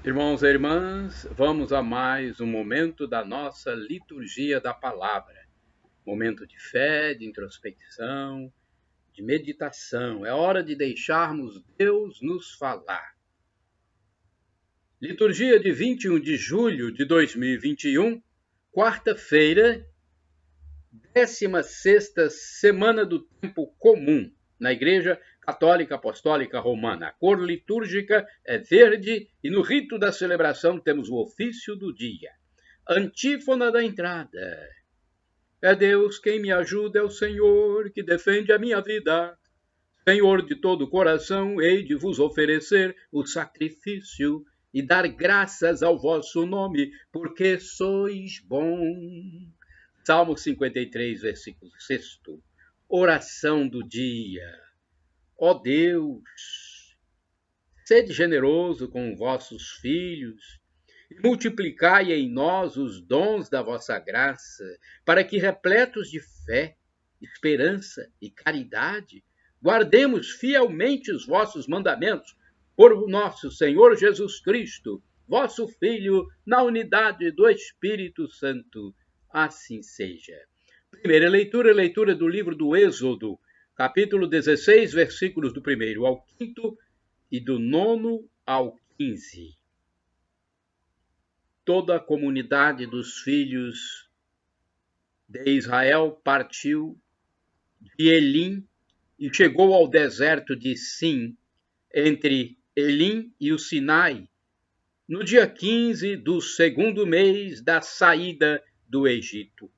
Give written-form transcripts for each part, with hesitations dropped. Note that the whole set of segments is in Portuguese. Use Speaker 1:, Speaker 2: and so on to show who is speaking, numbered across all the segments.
Speaker 1: Irmãos e irmãs, vamos a mais um momento da nossa liturgia da palavra. Momento de fé, de introspecção, de meditação. É hora de deixarmos Deus nos falar. Liturgia de 21 de julho de 2021, quarta-feira, 16ª semana do tempo comum, na Igreja Católica Apostólica Romana. A cor litúrgica é verde e no rito da celebração temos o ofício do dia. Antífona da entrada. É Deus quem me ajuda, é o Senhor que defende a minha vida. Senhor de todo o coração, hei de vos oferecer o sacrifício e dar graças ao vosso nome, porque sois bom. Salmo 53, versículo 6. Oração do dia. Ó Deus, sede generoso com vossos filhos e multiplicai em nós os dons da vossa graça, para que, repletos de fé, esperança e caridade, guardemos fielmente os vossos mandamentos por nosso Senhor Jesus Cristo, vosso Filho, na unidade do Espírito Santo. Assim seja. Primeira leitura do livro do Êxodo, capítulo 16, versículos do 1º ao 5º e do 9º ao 15. Toda a comunidade dos filhos de Israel partiu de Elim e chegou ao deserto de Sim, entre Elim e o Sinai, no dia 15 do 2º mês da saída do Egito.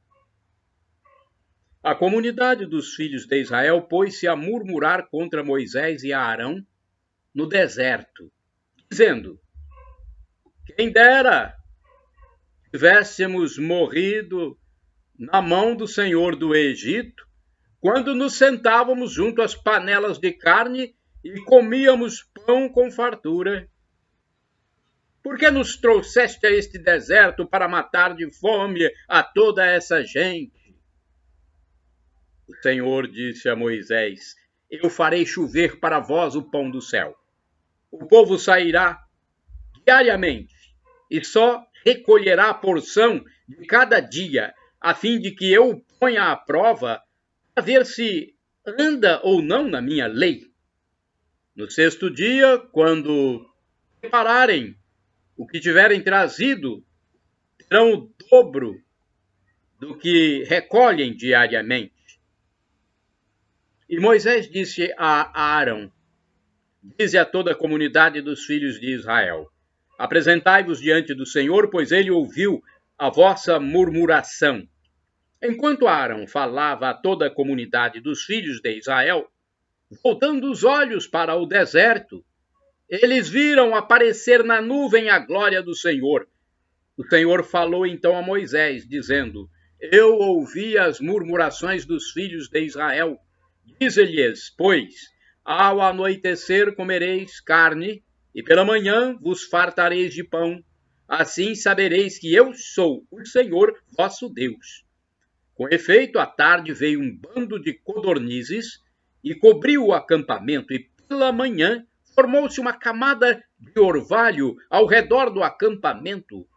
Speaker 1: A comunidade dos filhos de Israel pôs-se a murmurar contra Moisés e Arão no deserto, dizendo: quem dera tivéssemos morrido na mão do Senhor do Egito, quando nos sentávamos junto às panelas de carne e comíamos pão com fartura. Por que nos trouxeste a este deserto para matar de fome a toda essa gente? O Senhor disse a Moisés: eu farei chover para vós o pão do céu. O povo sairá diariamente e só recolherá a porção de cada dia, a fim de que eu o ponha à prova para ver se anda ou não na minha lei. No 6º dia, quando prepararem o que tiverem trazido, terão o dobro do que recolhem diariamente. E Moisés disse a Arão: dize a toda a comunidade dos filhos de Israel: apresentai-vos diante do Senhor, pois ele ouviu a vossa murmuração. Enquanto Arão falava a toda a comunidade dos filhos de Israel, voltando os olhos para o deserto, eles viram aparecer na nuvem a glória do Senhor. O Senhor falou então a Moisés, dizendo: eu ouvi as murmurações dos filhos de Israel. Dize-lhes, pois, ao anoitecer comereis carne, e pela manhã vos fartareis de pão. Assim sabereis que eu sou o Senhor vosso Deus. Com efeito, à tarde veio um bando de codornizes e cobriu o acampamento, e pela manhã formou-se uma camada de orvalho ao redor do acampamento.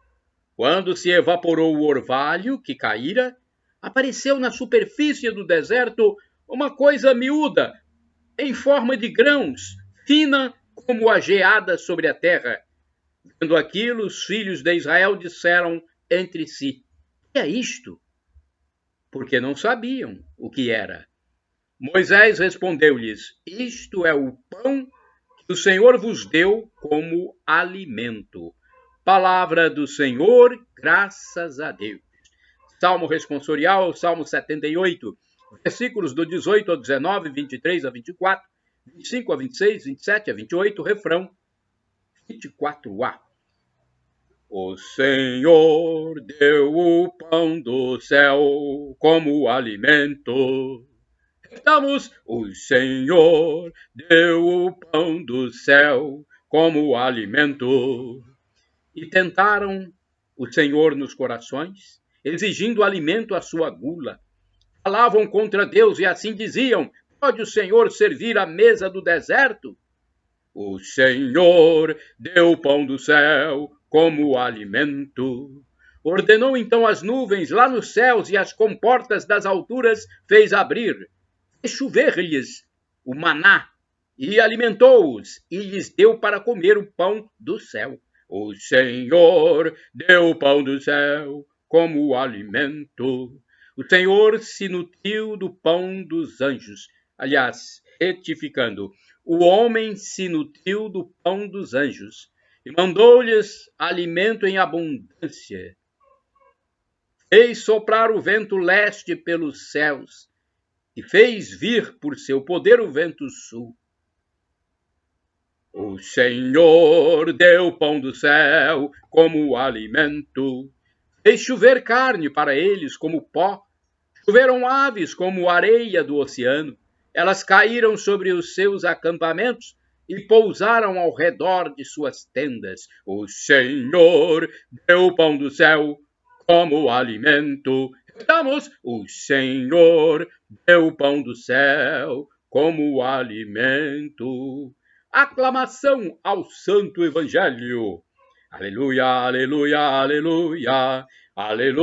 Speaker 1: Quando se evaporou o orvalho que caíra, apareceu na superfície do deserto uma coisa miúda, em forma de grãos, fina como a geada sobre a terra. Vendo aquilo, os filhos de Israel disseram entre si: que é isto? Porque não sabiam o que era. Moisés respondeu-lhes: isto é o pão que o Senhor vos deu como alimento. Palavra do Senhor, graças a Deus. Salmo responsorial, Salmo 78, versículos do 18 ao 19, 23 a 24, 25 a 26, 27 a 28, refrão 24a. O Senhor deu o pão do céu como alimento. Cantamos: o Senhor deu o pão do céu como alimento. E tentaram o Senhor nos corações, exigindo alimento à sua gula. Falavam contra Deus e assim diziam: pode o Senhor servir à mesa do deserto? O Senhor deu o pão do céu como alimento. Ordenou então as nuvens lá nos céus e as comportas das alturas fez abrir. Fez chover-lhes o maná e alimentou-os e lhes deu para comer o pão do céu. O Senhor deu o pão do céu como alimento. O Senhor se nutriu do pão dos anjos. Aliás, retificando, o homem se nutriu do pão dos anjos e mandou-lhes alimento em abundância. Fez soprar o vento leste pelos céus e fez vir por seu poder o vento sul. O Senhor deu o pão do céu como alimento. Fez chover carne para eles como pó. Choveram aves como areia do oceano. Elas caíram sobre os seus acampamentos e pousaram ao redor de suas tendas. O Senhor deu o pão do céu como alimento. Repitamos, o Senhor deu o pão do céu como alimento. Aclamação ao Santo Evangelho. Aleluia, aleluia, aleluia, aleluia.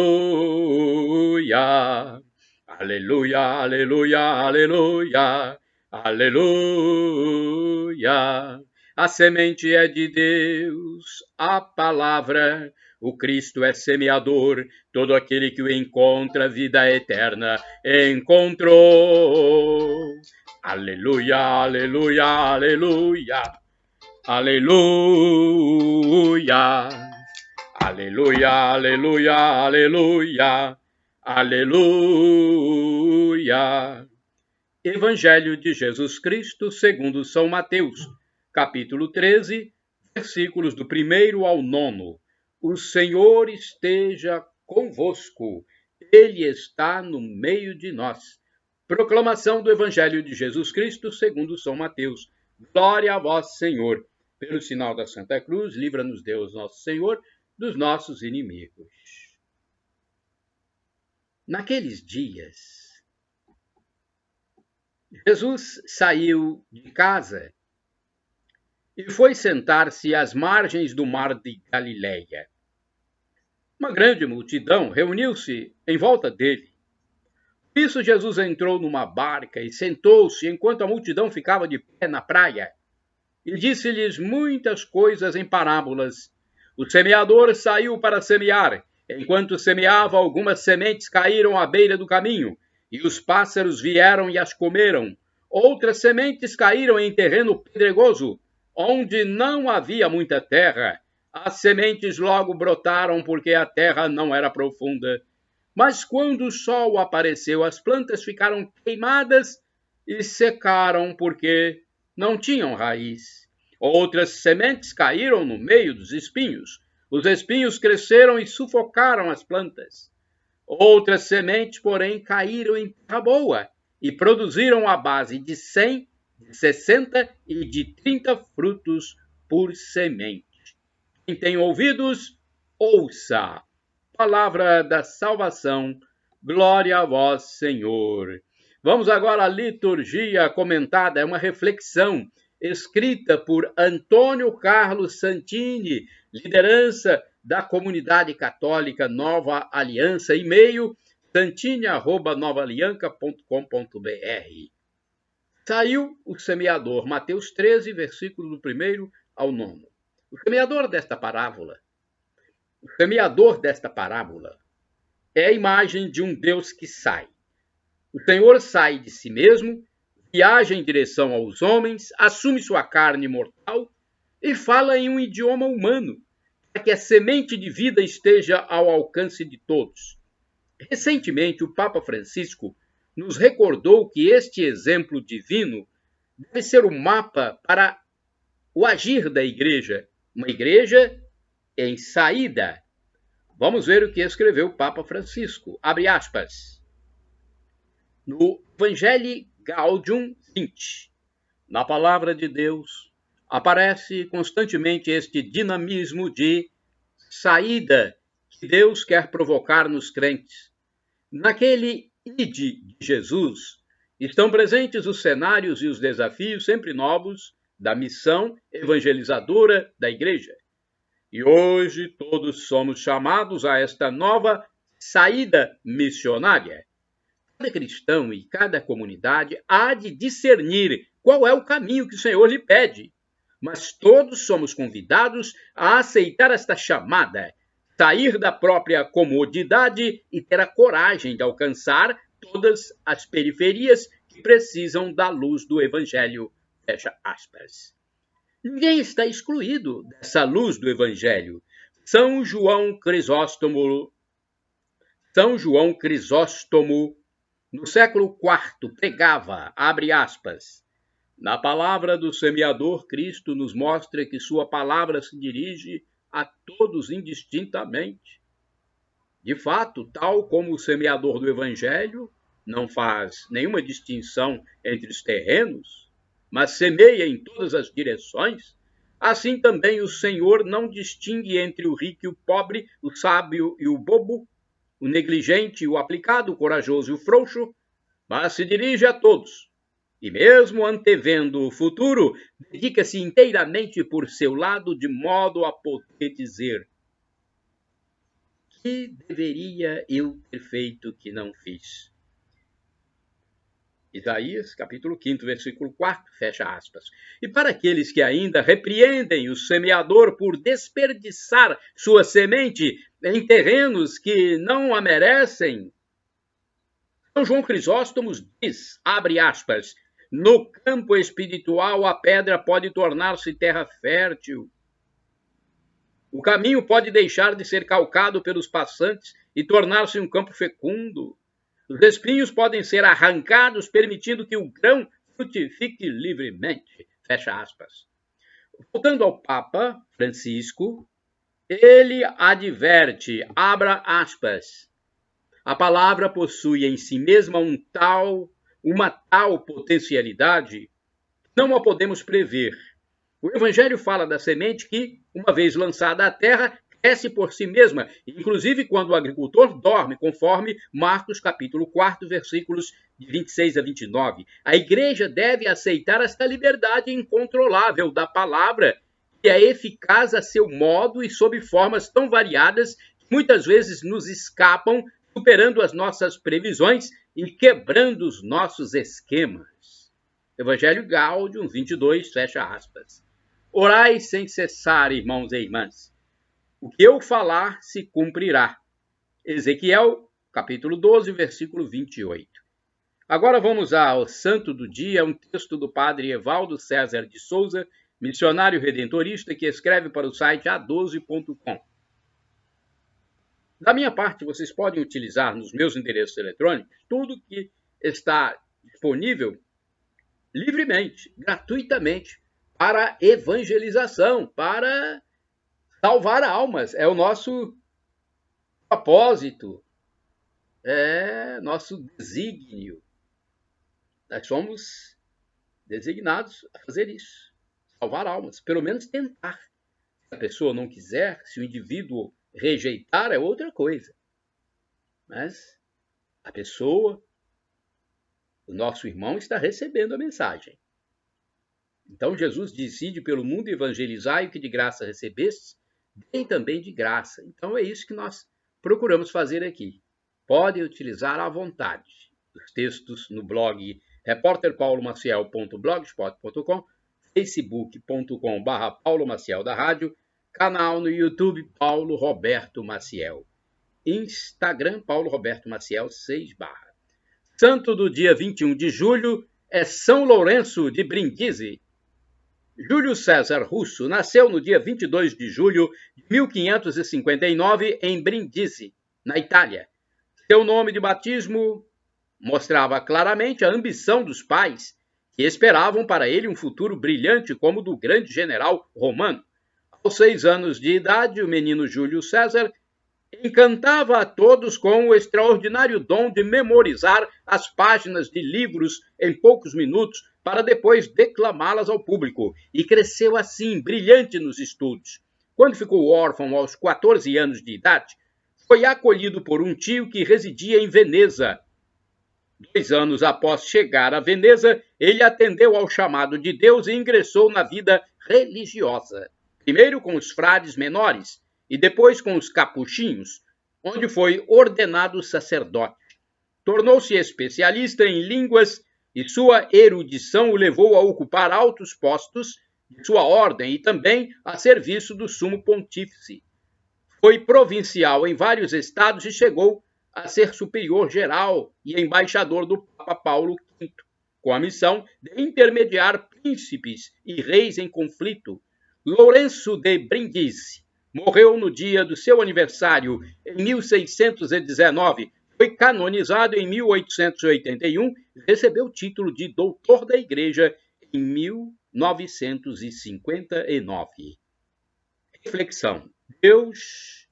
Speaker 1: Aleluia, aleluia, aleluia, aleluia. A semente é de Deus, a palavra, o Cristo é semeador, todo aquele que o encontra, vida eterna encontrou. Aleluia, aleluia, aleluia, aleluia, aleluia, aleluia, aleluia, aleluia. Evangelho de Jesus Cristo segundo São Mateus, capítulo 13, versículos do 1º ao 9. O Senhor esteja convosco, Ele está no meio de nós. Proclamação do Evangelho de Jesus Cristo segundo São Mateus. Glória a vós, Senhor. Pelo sinal da Santa Cruz, livra-nos Deus nosso Senhor dos nossos inimigos. Naqueles dias, Jesus saiu de casa e foi sentar-se às margens do mar de Galileia. Uma grande multidão reuniu-se em volta dele. Por isso Jesus entrou numa barca e sentou-se enquanto a multidão ficava de pé na praia. E disse-lhes muitas coisas em parábolas. O semeador saiu para semear. Enquanto semeava, algumas sementes caíram à beira do caminho, e os pássaros vieram e as comeram. Outras sementes caíram em terreno pedregoso, onde não havia muita terra. As sementes logo brotaram porque a terra não era profunda. Mas quando o sol apareceu, as plantas ficaram queimadas e secaram porque não tinham raiz. Outras sementes caíram no meio dos espinhos. Os espinhos cresceram e sufocaram as plantas. Outras sementes, porém, caíram em terra boa e produziram a base de 100, de 60 e de 30 frutos por semente. Quem tem ouvidos, ouça. Palavra da salvação, glória a vós, Senhor. Vamos agora à liturgia comentada, é uma reflexão escrita por Antônio Carlos Santini, liderança da comunidade católica Nova Aliança, e-mail santini@novaalianca.com.br. Saiu o semeador, Mateus 13, versículo do 1º ao 9. O semeador desta parábola é a imagem de um Deus que sai. O Senhor sai de si mesmo, viaja em direção aos homens, assume sua carne mortal e fala em um idioma humano, para que a semente de vida esteja ao alcance de todos. Recentemente, o Papa Francisco nos recordou que este exemplo divino deve ser o mapa para o agir da Igreja, uma Igreja em saída. Vamos ver o que escreveu o Papa Francisco. Abre aspas. No Evangelii Gaudium 20, na Palavra de Deus, aparece constantemente este dinamismo de saída que Deus quer provocar nos crentes. Naquele ide de Jesus estão presentes os cenários e os desafios sempre novos da missão evangelizadora da igreja. E hoje todos somos chamados a esta nova saída missionária. Cada cristão e cada comunidade há de discernir qual é o caminho que o Senhor lhe pede. Mas todos somos convidados a aceitar esta chamada, sair da própria comodidade e ter a coragem de alcançar todas as periferias que precisam da luz do Evangelho. Fecha aspas. Ninguém está excluído dessa luz do Evangelho. São João Crisóstomo, no século IV, pregava, abre aspas, na palavra do semeador, Cristo nos mostra que sua palavra se dirige a todos indistintamente. De fato, tal como o semeador do Evangelho não faz nenhuma distinção entre os terrenos, mas semeia em todas as direções, assim também o Senhor não distingue entre o rico e o pobre, o sábio e o bobo, o negligente e o aplicado, o corajoso e o frouxo, mas se dirige a todos. E mesmo antevendo o futuro, dedica-se inteiramente por seu lado, de modo a poder dizer: que deveria eu ter feito que não fiz? Isaías, capítulo 5, versículo 4, fecha aspas. E para aqueles que ainda repreendem o semeador por desperdiçar sua semente em terrenos que não a merecem, São João Crisóstomo diz, abre aspas, no campo espiritual a pedra pode tornar-se terra fértil. O caminho pode deixar de ser calcado pelos passantes e tornar-se um campo fecundo. Os espinhos podem ser arrancados, permitindo que o grão frutifique livremente. Fecha aspas. Voltando ao Papa Francisco, ele adverte, abra aspas, a palavra possui em si mesma uma tal potencialidade, não a podemos prever. O Evangelho fala da semente que, uma vez lançada à terra, cresce por si mesma, inclusive quando o agricultor dorme, conforme Marcos capítulo 4, versículos de 26 a 29. A igreja deve aceitar esta liberdade incontrolável da palavra, que é eficaz a seu modo e sob formas tão variadas que muitas vezes nos escapam, superando as nossas previsões e quebrando os nossos esquemas. Evangelho Gáudium 22, fecha aspas. Orai sem cessar, irmãos e irmãs. O que eu falar se cumprirá. Ezequiel, capítulo 12, versículo 28. Agora vamos ao Santo do Dia, um texto do padre Evaldo César de Souza, missionário redentorista, que escreve para o site a12.com. Da minha parte, vocês podem utilizar nos meus endereços eletrônicos tudo que está disponível livremente, gratuitamente, para evangelização, para salvar almas. É o nosso propósito, é nosso desígnio. Nós somos designados a fazer isso, salvar almas, pelo menos tentar. Se a pessoa não quiser, se o indivíduo rejeitar, é outra coisa. Mas a pessoa, o nosso irmão, está recebendo a mensagem. Então Jesus disse, ide pelo mundo evangelizai o que de graça recebestes, deem também de graça. Então é isso que nós procuramos fazer aqui. Podem utilizar à vontade os textos no blog repórterpaulomaciel.blogspot.com, facebook.com/Paulo Maciel da Rádio, canal no YouTube Paulo Roberto Maciel, Instagram Paulo Roberto Maciel 6/. Santo do dia 21 de julho é São Lourenço de Brindisi. Júlio César Russo nasceu no dia 22 de julho de 1559 em Brindisi, na Itália. Seu nome de batismo mostrava claramente a ambição dos pais, que esperavam para ele um futuro brilhante como o do grande general romano. Aos 6 anos de idade, o menino Júlio César encantava a todos com o extraordinário dom de memorizar as páginas de livros em poucos minutos para depois declamá-las ao público, e cresceu assim, brilhante nos estudos. Quando ficou órfão aos 14 anos de idade, foi acolhido por um tio que residia em Veneza. 2 anos após chegar a Veneza, ele atendeu ao chamado de Deus e ingressou na vida religiosa. Primeiro com os frades menores e depois com os capuchinhos, onde foi ordenado sacerdote. Tornou-se especialista em línguas e sua erudição o levou a ocupar altos postos de sua ordem e também a serviço do sumo pontífice. Foi provincial em vários estados e chegou a ser superior geral e embaixador do Papa Paulo V, com a missão de intermediar príncipes e reis em conflito. Lourenço de Brindisi morreu no dia do seu aniversário, em 1619. Foi canonizado em 1881 e recebeu o título de doutor da Igreja em 1959. Reflexão. Deus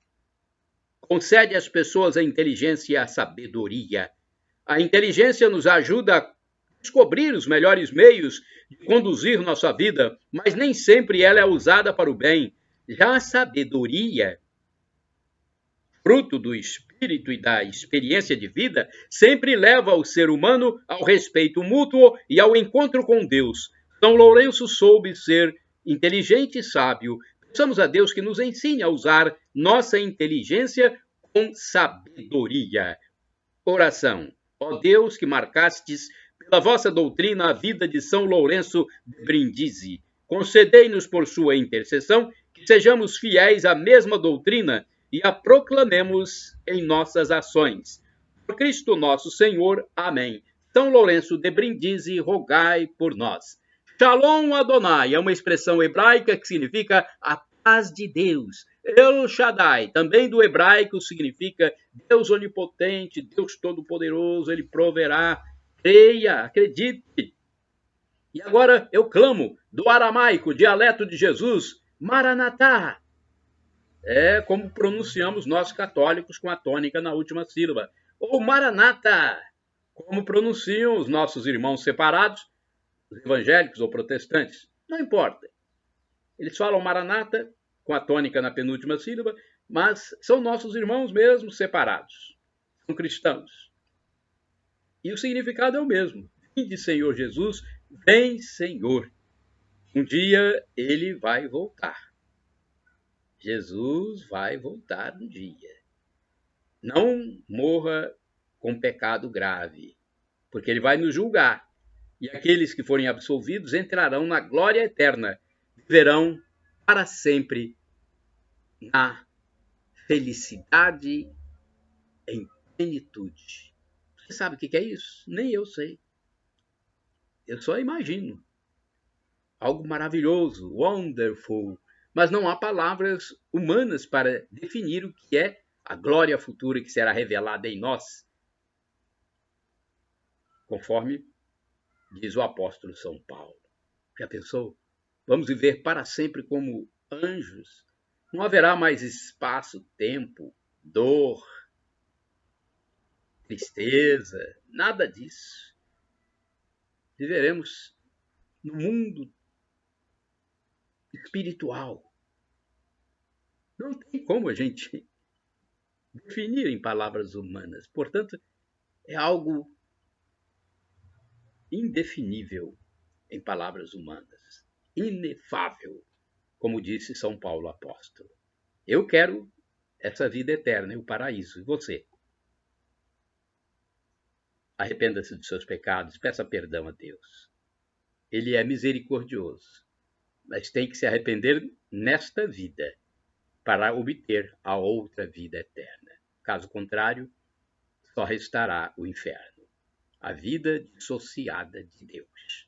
Speaker 1: concede às pessoas a inteligência e a sabedoria. A inteligência nos ajuda a descobrir os melhores meios de conduzir nossa vida, mas nem sempre ela é usada para o bem. Já a sabedoria, fruto do espírito e da experiência de vida, sempre leva o ser humano ao respeito mútuo e ao encontro com Deus. São Lourenço soube ser inteligente e sábio. Peçamos a Deus que nos ensine a usar nossa inteligência com sabedoria. Oração. Ó Deus, que marcastes pela vossa doutrina a vida de São Lourenço de Brindisi, concedei-nos por sua intercessão que sejamos fiéis à mesma doutrina e a proclamemos em nossas ações. Por Cristo nosso Senhor. Amém. São Lourenço de Brindisi, rogai por nós. Shalom Adonai é uma expressão hebraica que significa a paz de Deus. El Shaddai, também do hebraico, significa Deus onipotente, Deus todo-poderoso, ele proverá. Creia, acredite. E agora eu clamo do aramaico, dialeto de Jesus, Maranatá. É como pronunciamos nós católicos com a tônica na última sílaba. Ou Maranata, como pronunciam os nossos irmãos separados, os evangélicos ou protestantes. Não importa. Eles falam Maranata com a tônica na penúltima sílaba, mas são nossos irmãos mesmo separados. São cristãos. E o significado é o mesmo. Vinde, Senhor Jesus, vem, Senhor. Um dia ele vai voltar. Jesus vai voltar um dia. Não morra com pecado grave, porque ele vai nos julgar. E aqueles que forem absolvidos entrarão na glória eterna, viverão para sempre na felicidade em plenitude. Você sabe o que é isso? Nem eu sei. Eu só imagino. Algo maravilhoso, wonderful. Mas não há palavras humanas para definir o que é a glória futura que será revelada em nós, conforme diz o apóstolo São Paulo. Já pensou? Vamos viver para sempre como anjos. Não haverá mais espaço, tempo, dor, tristeza, nada disso. Viveremos no mundo espiritual. Não tem como a gente definir em palavras humanas. Portanto, é algo indefinível em palavras humanas, inefável, como disse São Paulo apóstolo. Eu quero essa vida eterna e o paraíso. E você? Arrependa-se dos seus pecados, peça perdão a Deus. Ele é misericordioso, mas tem que se arrepender nesta vida para obter a outra vida eterna. Caso contrário, só restará o inferno, a vida dissociada de Deus.